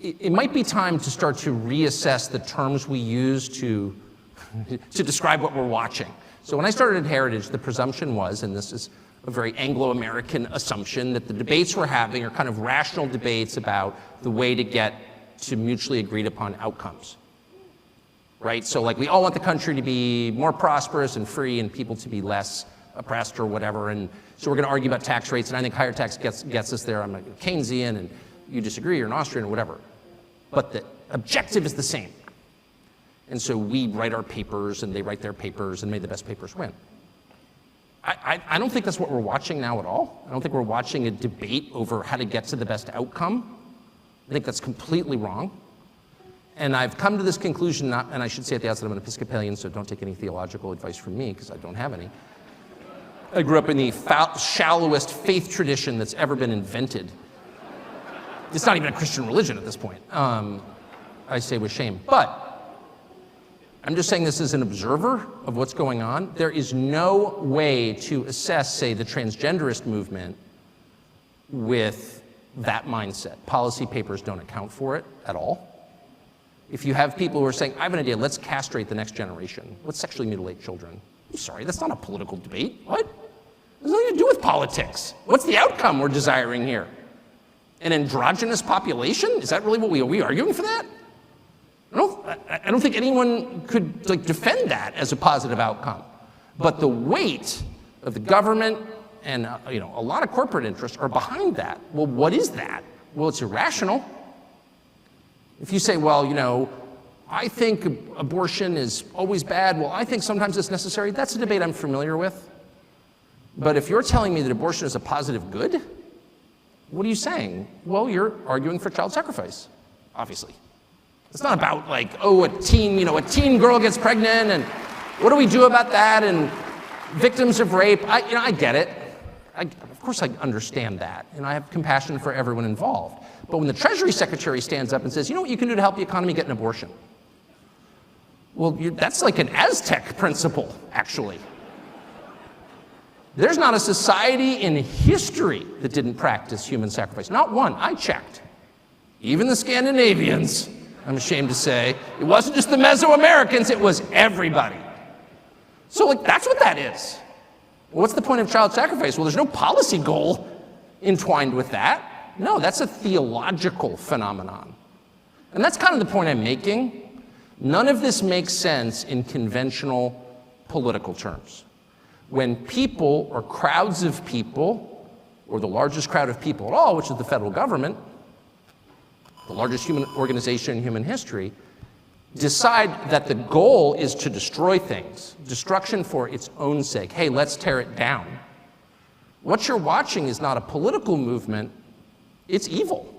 it might be time to start to reassess the terms we use to describe what we're watching. So when I started at Heritage, the presumption was, and this is a very Anglo-American assumption, that the debates we're having are kind of rational debates about the way to get to mutually agreed upon outcomes, right? So like we all want the country to be more prosperous and free and people to be less oppressed or whatever, and so we're going to argue about tax rates, and I think higher tax gets us there. I'm a Keynesian, and you disagree, you're an Austrian or whatever. But the objective is the same. And so we write our papers, and they write their papers, and may the best papers win. I don't think that's what we're watching now at all. I don't think we're watching a debate over how to get to the best outcome. I think that's completely wrong. And I've come to this conclusion, and I should say at the outset I'm an Episcopalian, so don't take any theological advice from me, because I don't have any. I grew up in the shallowest faith tradition that's ever been invented. It's not even a Christian religion at this point, I say with shame. But I'm just saying this as an observer of what's going on. There is no way to assess, say, the transgenderist movement with that mindset. Policy papers don't account for it at all. If you have people who are saying, I have an idea, let's castrate the next generation. Let's sexually mutilate children. I'm sorry, that's not a political debate. What? It has nothing to do with politics. What's the outcome we're desiring here? An androgynous population? Is that really what are we arguing for that? I don't think anyone could defend that as a positive outcome. But the weight of the government and a lot of corporate interests are behind that. Well, what is that? Well, it's irrational. If you say, well, I think abortion is always bad, well, I think sometimes it's necessary, that's a debate I'm familiar with. But if you're telling me that abortion is a positive good, what are you saying? Well, you're arguing for child sacrifice, obviously. It's not about a teen girl gets pregnant and what do we do about that and victims of rape. I get it. Of course I understand that, and I have compassion for everyone involved. But when the Treasury Secretary stands up and says, you know what you can do to help the economy? Get an abortion. Well, that's like an Aztec principle, actually. There's not a society in history that didn't practice human sacrifice. Not one. I checked. Even the Scandinavians, I'm ashamed to say. It wasn't just the Mesoamericans, it was everybody. So that's what that is. What's the point of child sacrifice? Well, there's no policy goal entwined with that. No, that's a theological phenomenon. And that's kind of the point I'm making. None of this makes sense in conventional political terms. When people or crowds of people, or the largest crowd of people at all, which is the federal government, the largest human organization in human history, decide that the goal is to destroy things, destruction for its own sake. Hey, let's tear it down. What you're watching is not a political movement, it's evil.